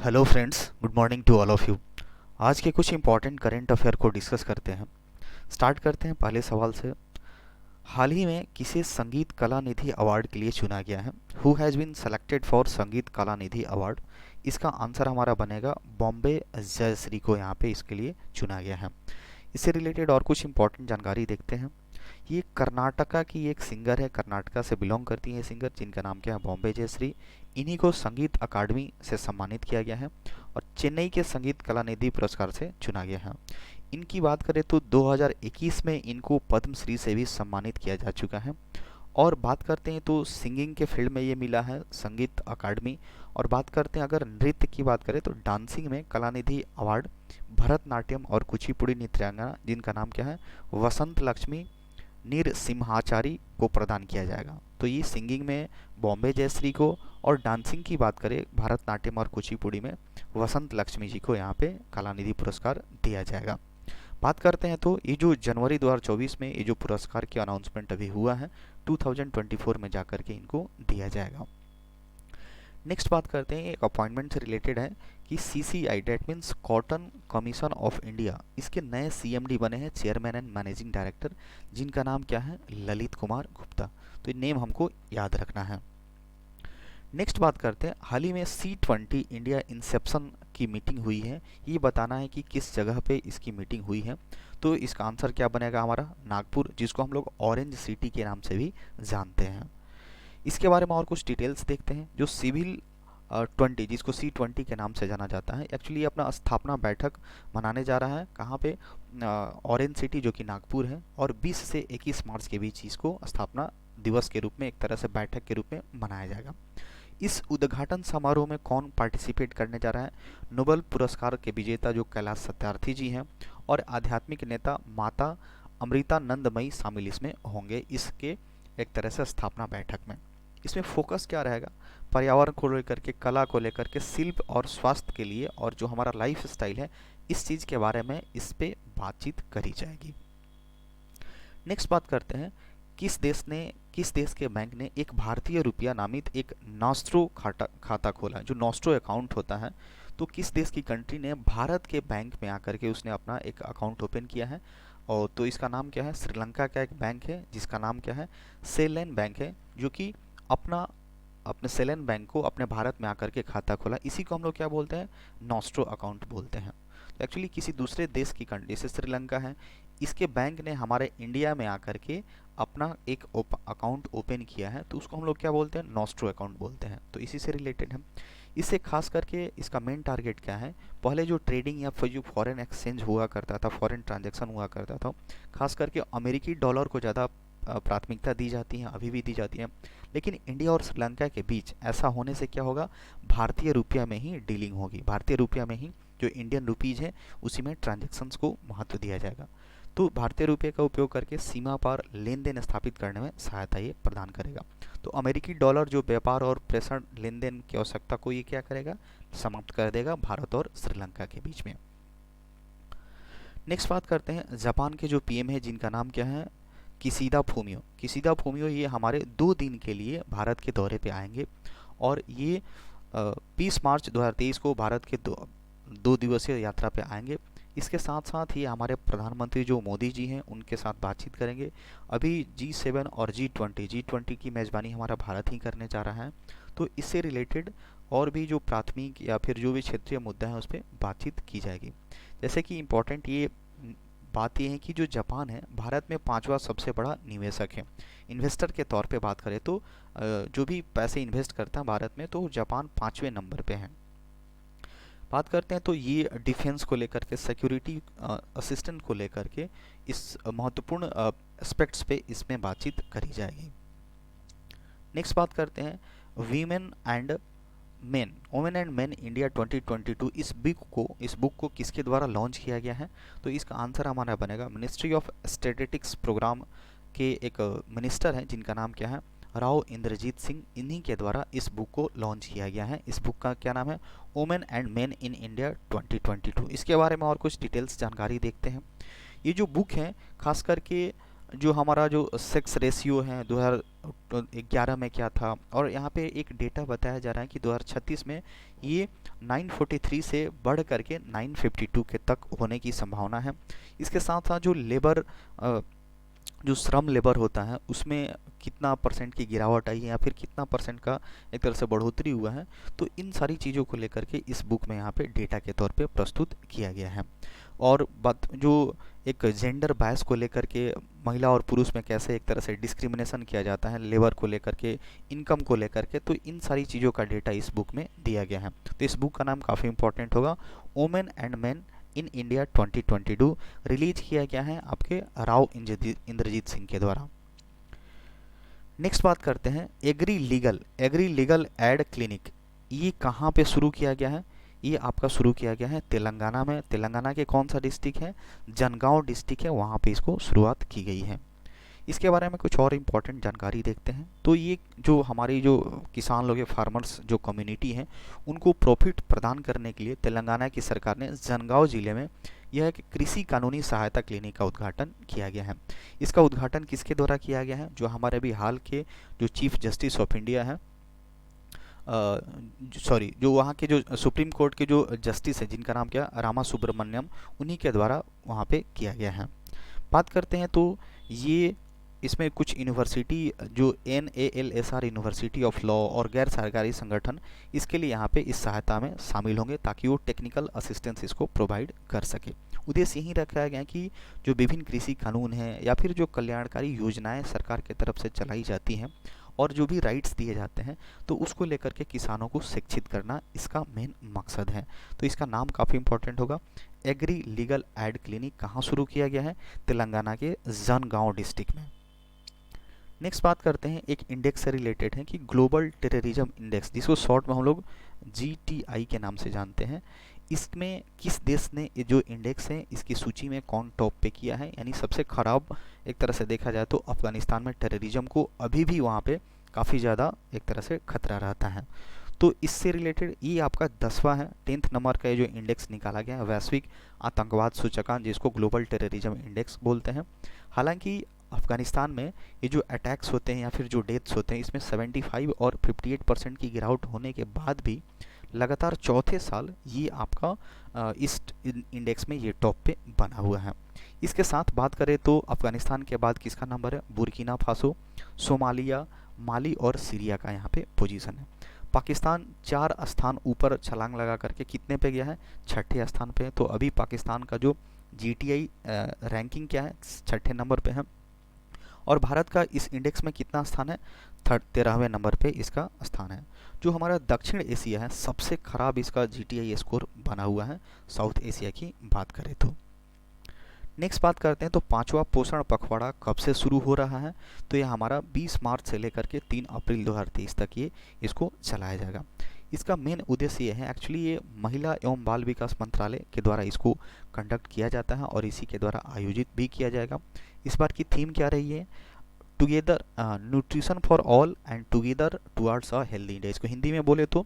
Hello friends, good morning to all of you. आज के कुछ इंपॉर्टेंट करंट अफेयर को डिस्कस करते हैं। स्टार्ट करते हैं पहले सवाल से। हाल ही में किसे संगीत कला निधि अवार्ड के लिए चुना गया है? Who has been selected for Sangeet Kala Nidhi award? इसका आंसर हमारा बनेगा बॉम्बे जयश्री को यहाँ पे इसके लिए चुना गया है। इससे रिलेटेड और कुछ इंपॉर्टेंट जानकारी देखते हैं। ये कर्नाटका की एक सिंगर है, कर्नाटका से बिलोंग करती है सिंगर, जिनका नाम क्या है? बॉम्बे जयश्री। इन्हीं को संगीत अकादमी से सम्मानित किया गया है और चेन्नई के संगीत कला निधि पुरस्कार से चुना गया है। इनकी बात करें तो 2021 में इनको पद्मश्री से भी सम्मानित किया जा चुका है। और बात करते हैं तो सिंगिंग के फील्ड में ये मिला है संगीत अकादमी। और बात करते हैं अगर नृत्य की बात करें तो डांसिंग में कलानिधि अवार्ड भरतनाट्यम और कुचिपुड़ी नृत्यांगना, जिनका नाम क्या है? वसंत लक्ष्मी निरसिम्हाचारी को प्रदान किया जाएगा। तो ये सिंगिंग में बॉम्बे जयश्री को, और डांसिंग की बात करें भरतनाट्यम और कुचिपुड़ी में वसंत लक्ष्मी जी को यहाँ पे कलानिधि पुरस्कार दिया जाएगा। बात करते हैं तो ये जो जनवरी 2024 में ये जो पुरस्कार की अनाउंसमेंट अभी हुआ है, 2024 में जाकर के इनको दिया जाएगा। नेक्स्ट बात करते हैं, एक अपॉइंटमेंट से रिलेटेड है कि CCI that means cotton commission of India, इसके नए सीएमडी बने हैं चेयरमैन एंड मैनेजिंग डायरेक्टर, जिनका नाम क्या है? ललित कुमार गुप्ता। तो ये नेम हमको याद रखना है। नेक्स्ट बात करते हैं, हाल ही में C20 इंडिया इंसेप्शन की मीटिंग हुई है। ये बताना है कि किस जगह पे इसकी मीटिंग हुई है। तो इसका आंसर क्या बनेगा हमारा? नागपुर, जिसको हम लोग ऑरेंज सिटी के नाम से भी जानते हैं। इसके बारे में और कुछ डिटेल्स देखते हैं। जो सिविल 20, जिसको C20 के नाम से जाना जाता है, एक्चुअली अपना स्थापना बैठक मनाने जा रहा है कहाँ पे? ऑरेंज सिटी, जो कि नागपुर है। और 20 से 21 मार्च के बीच इसको स्थापना दिवस के रूप में, एक तरह से बैठक के रूप में मनाया जाएगा। इस उद्घाटन समारोह में कौन पार्टिसिपेट करने जा रहा है? नोबेल पुरस्कार के विजेता जो कैलाश सत्यार्थी जी हैं और आध्यात्मिक नेता माता अमृतानंदमयी शामिल इसमें होंगे, इसके एक तरह से स्थापना बैठक में। इसमें फोकस क्या रहेगा? पर्यावरण को लेकर के, कला को लेकर के, शिल्प और स्वास्थ्य के लिए, और जो हमारा लाइफ स्टाइल है, इस चीज़ के बारे में इस पे बातचीत करी जाएगी। नेक्स्ट बात करते हैं, किस देश के बैंक ने एक भारतीय रुपया नामित एक नॉस्ट्रो खाता खोला? जो नॉस्ट्रो अकाउंट होता है, तो किस देश की कंट्री ने भारत के बैंक में आकर के उसने अपना एक अकाउंट ओपन किया है? और तो इसका नाम क्या है? श्रीलंका का एक बैंक है जिसका नाम क्या है? सेलन बैंक है, जो कि अपने सेलन बैंक को अपने भारत में आकर के खाता खोला। इसी को हम लोग क्या बोलते हैं? नॉस्ट्रो अकाउंट बोलते हैं। तो एक्चुअली किसी दूसरे देश की कंट्री, जैसे श्रीलंका है, इसके बैंक ने हमारे इंडिया में आकर के अपना एक अकाउंट ओपन किया है, तो उसको हम लोग क्या बोलते हैं? नॉस्ट्रो अकाउंट बोलते हैं। तो इसी से रिलेटेड है। इससे खास करके इसका मेन टारगेट क्या है? पहले जो ट्रेडिंग या फिर जो फॉरेन एक्सचेंज हुआ करता था, फॉरेन ट्रांजैक्शन हुआ करता था, खास करके अमेरिकी डॉलर को ज़्यादा प्राथमिकता दी जाती है, अभी भी दी जाती है। लेकिन इंडिया और श्रीलंका के बीच ऐसा होने से क्या होगा? भारतीय रुपया में ही डीलिंग होगी, भारतीय रुपया में ही, जो इंडियन रुपीज़ है उसी में ट्रांजैक्शंस को महत्व दिया जाएगा। तो भारतीय रुपये का उपयोग करके सीमा पार लेन देन स्थापित करने में सहायता ये प्रदान करेगा। तो अमेरिकी डॉलर जो व्यापार और प्रेषण लेन देन की आवश्यकता को ये क्या करेगा? समाप्त कर देगा भारत और श्रीलंका के बीच में। नेक्स्ट बात करते हैं, जापान के जो पीएम है, जिनका नाम क्या है? Kishida Fumio. किशिदा फूमियो ये हमारे 2 दिन के लिए भारत के दौरे पे आएंगे, और ये 20 मार्च 2023 को भारत के दो दिवसीय यात्रा पे आएंगे। इसके साथ साथ ही हमारे प्रधानमंत्री जो मोदी जी हैं उनके साथ बातचीत करेंगे। अभी G7 और G20 की मेज़बानी हमारा भारत ही करने जा रहा है। तो इससे रिलेटेड और भी जो प्राथमिक या फिर जो भी क्षेत्रीय मुद्दा है उस पर बातचीत की जाएगी। जैसे कि इम्पोर्टेंट ये बात यह है कि जो जापान है भारत में 5वां सबसे बड़ा निवेशक है। इन्वेस्टर के तौर पे बात करें तो जो भी पैसे इन्वेस्ट करता है भारत में, तो जापान 5वें नंबर पे है। बात करते हैं तो ये डिफेंस को लेकर के, सिक्योरिटी असिस्टेंट को लेकर के, इस महत्वपूर्ण एस्पेक्ट्स पे इसमें बातचीत करी जाएगी। नेक्स्ट बात करते हैं, वुमेन एंड मेन इंडिया 2022, इस बुक को किसके द्वारा लॉन्च किया गया है? तो इसका आंसर हमारा बनेगा मिनिस्ट्री ऑफ स्टैटिस्टिक्स प्रोग्राम के एक मिनिस्टर हैं, जिनका नाम क्या है? राव इंद्रजीत सिंह। इन्हीं के द्वारा इस बुक को लॉन्च किया गया है। इस बुक का क्या नाम है? Women and main in India 2022। इसके बारे में और कुछ डिटेल्स जानकारी देखते हैं। ये जो बुक है, खास करके जो हमारा जो सेक्स रेशियो है 2011 में क्या था, और यहाँ पे एक डेटा बताया जा रहा है कि 2036 में ये 943 से बढ़ करके 952 के तक होने की संभावना है। इसके साथ साथ जो लेबर जो श्रम लेबर होता है उसमें कितना परसेंट की गिरावट आई है या फिर कितना परसेंट का एक तरह से बढ़ोतरी हुआ है, तो इन सारी चीज़ों को लेकर के इस बुक में यहाँ पे डेटा के तौर पे प्रस्तुत किया गया है। और बात जो एक जेंडर बायस को लेकर के, महिला और पुरुष में कैसे एक तरह से डिस्क्रिमिनेशन किया जाता है लेबर को लेकर के, इनकम को लेकर के, तो इन सारी चीज़ों का डेटा इस बुक में दिया गया है। तो इस बुक का नाम काफ़ी इंपॉर्टेंट होगा, women and man in India 2022, release किया गया है आपके राव इंद्रजीत सिंह के द्वारा। नेक्स्ट बात करते हैं एग्री लीगल एड क्लिनिक। ये कहाँ पे शुरू किया गया है? ये आपका शुरू किया गया है तेलंगाना में। तेलंगाना के कौन सा डिस्ट्रिक्ट है? जनगांव डिस्ट्रिक्ट है, वहाँ पे इसको शुरुआत की गई है। इसके बारे में कुछ और इम्पोर्टेंट जानकारी देखते हैं। तो ये जो हमारी जो किसान लोग हैं, फार्मर्स जो कम्युनिटी हैं, उनको प्रॉफिट प्रदान करने के लिए तेलंगाना की सरकार ने जनगांव जिले में यह एक कृषि कानूनी सहायता क्लिनिक का उद्घाटन किया गया है। इसका उद्घाटन किसके द्वारा किया गया है? जो हमारे अभी हाल के जो चीफ जस्टिस ऑफ इंडिया है, सॉरी, जो वहाँ के जो सुप्रीम कोर्ट के जो जस्टिस है जिनका नाम क्या, रामा सुब्रमण्यम, उन्हीं के द्वारा वहाँ पे किया गया है। बात करते हैं तो ये इसमें कुछ यूनिवर्सिटी जो NALSR यूनिवर्सिटी ऑफ लॉ और गैर सरकारी संगठन इसके लिए यहाँ पे इस सहायता में शामिल होंगे ताकि वो टेक्निकल असिस्टेंस इसको प्रोवाइड कर सके। उद्देश्य यही रखा गया है कि जो विभिन्न कृषि कानून हैं या फिर जो कल्याणकारी योजनाएं सरकार की तरफ से चलाई जाती हैं और जो भी राइट्स दिए जाते हैं, तो उसको लेकर के किसानों को शिक्षित करना इसका मेन मकसद है। तो इसका नाम काफ़ी इंपॉर्टेंट होगा, एग्री लीगल एड क्लिनिक। कहाँ शुरू किया गया है? तेलंगाना के जनगांव डिस्ट्रिक्ट में। नेक्स्ट बात करते हैं, एक इंडेक्स से रिलेटेड है कि ग्लोबल टेररिज्म इंडेक्स, जिसको शॉर्ट में हम लोग GTI के नाम से जानते हैं। इसमें किस देश ने ये जो इंडेक्स है इसकी सूची में कौन टॉप पे किया है? यानी सबसे खराब एक तरह से देखा जाए तो अफगानिस्तान में टेररिज्म को अभी भी वहाँ पे काफ़ी ज़्यादा एक तरह से खतरा रहता है। तो इससे रिलेटेड ये आपका 10वां है, 10th नंबर का ये जो इंडेक्स निकाला गया है, वैश्विक आतंकवाद सूचकांक, जिसको ग्लोबल टेररिज्म इंडेक्स बोलते हैं। हालांकि अफगानिस्तान में ये जो अटैक्स होते हैं या फिर जो डेथ्स होते हैं, इसमें 75 और 58% की गिरावट होने के बाद भी लगातार चौथे साल ये आपका इस इंडेक्स में ये टॉप पे बना हुआ है। इसके साथ बात करें तो अफगानिस्तान के बाद किसका नंबर है? बुर्किना फासो, सोमालिया, माली और सीरिया का यहाँ पे पोजीशन है। पाकिस्तान 4 स्थान ऊपर छलांग लगा करके कितने पे गया है? 6ठे स्थान पे। तो अभी पाकिस्तान का जो GTI रैंकिंग क्या है? 6ठे नंबर पे है। और भारत का इस इंडेक्स में कितना स्थान है? 13वें नंबर पे इसका स्थान है। जो हमारा दक्षिण एशिया है, सबसे खराब इसका GTI स्कोर बना हुआ है साउथ एशिया की बात करें तो। नेक्स्ट बात करते हैं तो 5वां पोषण पखवाड़ा कब से शुरू हो रहा है? तो यह हमारा 20 मार्च से लेकर के 3 अप्रैल 2023 तक ये इसको चलाया जाएगा। इसका मेन उद्देश्य ये है, एक्चुअली ये महिला एवं बाल विकास मंत्रालय के द्वारा इसको कंडक्ट किया जाता है और इसी के द्वारा आयोजित भी किया जाएगा। इस बार की थीम क्या रही है? Together nutrition for all and together towards a healthy India. इसको हिंदी में बोले तो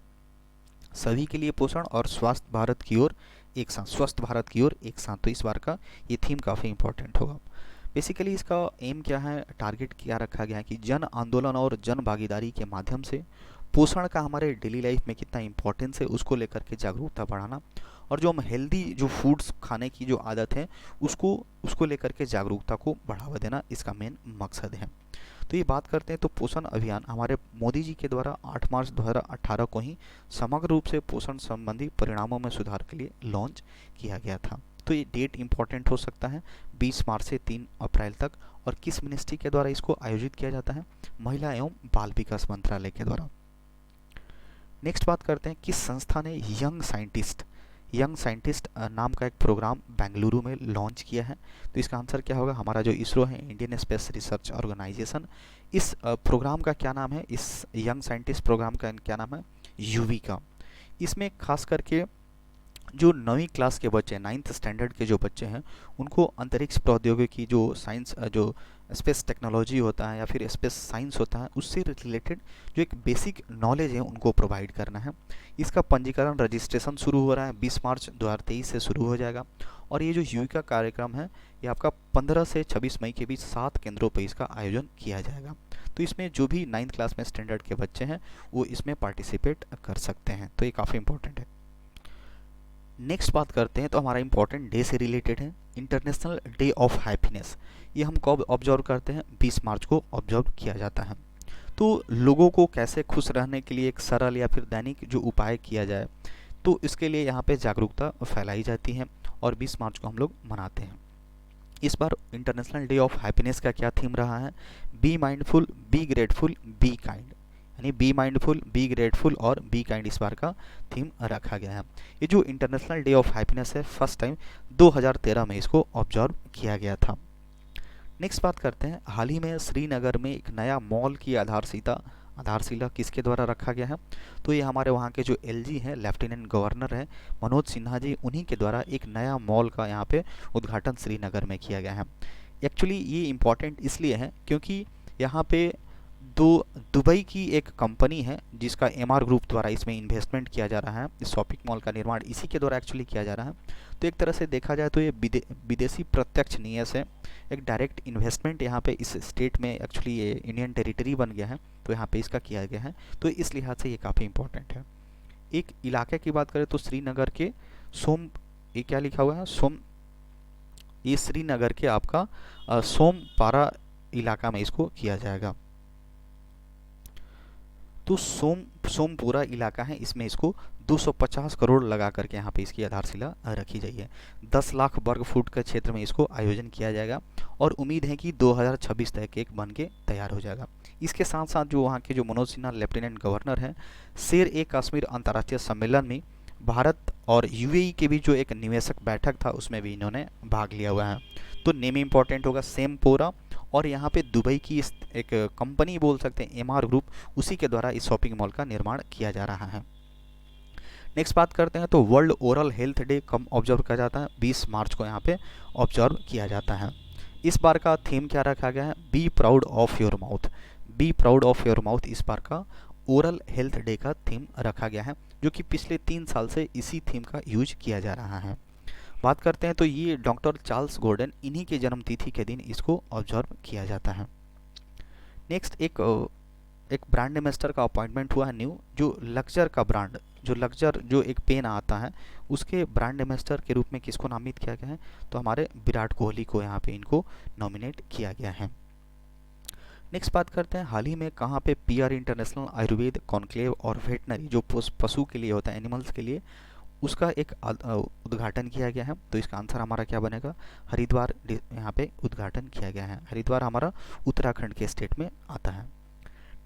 सभी के लिए पोषण और स्वास्थ्य भारत की ओर एक साथ, स्वस्थ भारत की ओर एक साथ। तो इस बार का ये थीम काफ़ी इंपॉर्टेंट होगा। बेसिकली इसका एम क्या है, टारगेट क्या रखा गया है कि जन आंदोलन और जन भागीदारी के माध्यम से पोषण का हमारे डेली लाइफ में कितना इंपॉर्टेंस है उसको लेकर के जागरूकता बढ़ाना, और जो हम हेल्दी जो फूड्स खाने की जो आदत है उसको लेकर के जागरूकता को बढ़ावा देना इसका मेन मकसद है। तो ये बात करते हैं तो पोषण अभियान हमारे मोदी जी के द्वारा 8 मार्च 2018 को ही समग्र रूप से पोषण संबंधी परिणामों में सुधार के लिए लॉन्च किया गया था। तो ये डेट इंपॉर्टेंट हो सकता है, 20 मार्च से 3 अप्रैल तक। और किस मिनिस्ट्री के द्वारा इसको आयोजित किया जाता है? महिला एवं बाल विकास मंत्रालय के द्वारा। नेक्स्ट बात करते हैं किस संस्था ने यंग साइंटिस्ट नाम का एक प्रोग्राम बेंगलुरु में लॉन्च किया है? तो इसका आंसर क्या होगा? हमारा जो इसरो है, इंडियन स्पेस रिसर्च ऑर्गेनाइजेशन, इस प्रोग्राम का क्या नाम है? इस यंग साइंटिस्ट प्रोग्राम का क्या नाम है? युविका। इसमें खास करके जो 9वीं क्लास के बच्चे हैं, 9th स्टैंडर्ड के जो बच्चे हैं, उनको अंतरिक्ष प्रौद्योगिकी जो साइंस जो स्पेस टेक्नोलॉजी होता है या फिर स्पेस साइंस होता है उससे रिलेटेड जो एक बेसिक नॉलेज है उनको प्रोवाइड करना है। इसका पंजीकरण रजिस्ट्रेशन शुरू हो रहा है, 20 मार्च 2023 से शुरू हो जाएगा। और ये जो युविका कार्यक्रम है ये आपका 15 से 26 मई के बीच 7 केंद्रों पर इसका आयोजन किया जाएगा। तो इसमें जो भी 9th क्लास में स्टैंडर्ड के बच्चे हैं वो इसमें पार्टिसिपेट कर सकते हैं, तो ये काफ़ी इंपॉर्टेंट है। नेक्स्ट बात करते हैं तो हमारा इंपॉर्टेंट डे से रिलेटेड है, इंटरनेशनल डे ऑफ हैप्पीनेस। ये हम कब ऑब्जर्व करते हैं? 20 मार्च को ऑब्जर्व किया जाता है। तो लोगों को कैसे खुश रहने के लिए एक सरल या फिर दैनिक जो उपाय किया जाए, तो इसके लिए यहाँ पे जागरूकता फैलाई जाती है और 20 मार्च को हम लोग मनाते हैं। इस बार इंटरनेशनल डे ऑफ हैप्पीनेस का क्या थीम रहा है? Be mindful, be grateful, be kind, यानी बी माइंडफुल, बी ग्रेटफुल और बी काइंड इस बार का थीम रखा गया है। ये जो इंटरनेशनल डे ऑफ हैप्पीनेस है, फर्स्ट टाइम 2013 में इसको ऑब्जर्व किया गया था। नेक्स्ट बात करते हैं, हाल ही में श्रीनगर में एक नया मॉल की आधारशिला किसके द्वारा रखा गया है? तो ये हमारे वहाँ के जो एलजी हैं, लेफ्टिनेंट गवर्नर हैं मनोज सिन्हा जी, उन्हीं के द्वारा एक नया मॉल का यहाँ पे उद्घाटन श्रीनगर में किया गया है। एक्चुअली ये इम्पॉर्टेंट इसलिए है क्योंकि यहाँ पे दुबई की एक कंपनी है जिसका एमआर ग्रुप द्वारा इसमें इन्वेस्टमेंट किया जा रहा है। इस शॉपिंग मॉल का निर्माण इसी के द्वारा एक्चुअली किया जा रहा है। तो एक तरह से देखा जाए तो ये विदेशी प्रत्यक्ष निवेश है, एक डायरेक्ट इन्वेस्टमेंट यहाँ पे इस स्टेट में, एक्चुअली ये इंडियन टेरिटरी बन गया है तो यहाँ पे इसका किया गया है। तो इस लिहाज से ये काफ़ी इंपॉर्टेंट है। एक इलाके की बात करें तो श्रीनगर के ये क्या लिखा हुआ है? ये श्रीनगर के आपका सोमपारा इलाका में इसको किया जाएगा। तो सोमपुरा इलाका है, इसमें इसको 250 करोड़ लगा करके यहाँ पे इसकी आधारशिला रखी गई है। 10 लाख वर्ग फुट के क्षेत्र में इसको आयोजन किया जाएगा और उम्मीद है कि 2026 तक एक बन के तैयार हो जाएगा। इसके साथ साथ जो वहाँ के जो मनोज सिन्हा लेफ्टिनेंट गवर्नर हैं, शेर-ए-कश्मीर अंतर्राष्ट्रीय सम्मेलन में भारत और यूएई के बीच जो एक निवेशक बैठक था उसमें भी इन्होंने भाग लिया हुआ है। तो नेम इंपॉर्टेंट होगा सेमपोरा, और यहाँ पे दुबई की एक कंपनी बोल सकते हैं एमआर ग्रुप, उसी के द्वारा इस शॉपिंग मॉल का निर्माण किया जा रहा है। नेक्स्ट बात करते हैं तो वर्ल्ड ओरल हेल्थ डे कब ऑब्जर्व किया जाता है? 20 मार्च को यहाँ पे ऑब्जर्व किया जाता है। इस बार का थीम क्या रखा गया है? Be proud of your mouth. Be proud of your mouth इस बार का ओरल हेल्थ डे का थीम रखा गया है, जो कि पिछले 3 साल से इसी थीम का यूज किया जा रहा है। बात करते हैं तो ये डॉक्टर चार्ल्स गॉर्डन, इन्हीं के जन्मतिथि के दिन इसको ऑब्जर्व किया जाता है। नेक्स्ट एक ब्रांड एम्बेसडर का अपॉइंटमेंट हुआ है न्यू, जो लक्जर का ब्रांड, जो लक्जर जो एक पेन आता है उसके ब्रांड एम्बेसडर के रूप में किसको नामित किया गया है? तो हमारे विराट कोहली को यहाँ पे इनको नॉमिनेट किया गया है। नेक्स्ट बात करते हैं, हाल ही में कहाँ पे पीआर इंटरनेशनल आयुर्वेद कॉन्क्लेव और वेटनरी जो पशु के लिए होता है, एनिमल्स के लिए, उसका एक उद्घाटन किया गया है। तो इसका आंसर हमारा क्या बनेगा? हरिद्वार यहाँ पे उद्घाटन किया गया है। हरिद्वार हमारा उत्तराखंड के स्टेट में आता है।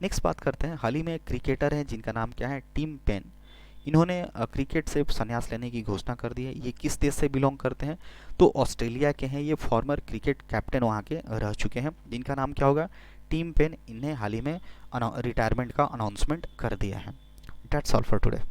नेक्स्ट बात करते हैं, हाल ही में एक क्रिकेटर हैं जिनका नाम क्या है? Tim Paine. इन्होंने क्रिकेट से संन्यास लेने की घोषणा कर दी है। ये किस देश से बिलोंग करते हैं? तो ऑस्ट्रेलिया के हैं। ये फॉर्मर क्रिकेट कैप्टन वहाँ के रह चुके हैं, जिनका नाम क्या होगा? Tim Paine. इन्हें हाल ही में रिटायरमेंट का अनाउंसमेंट कर दिया है। That's all for today.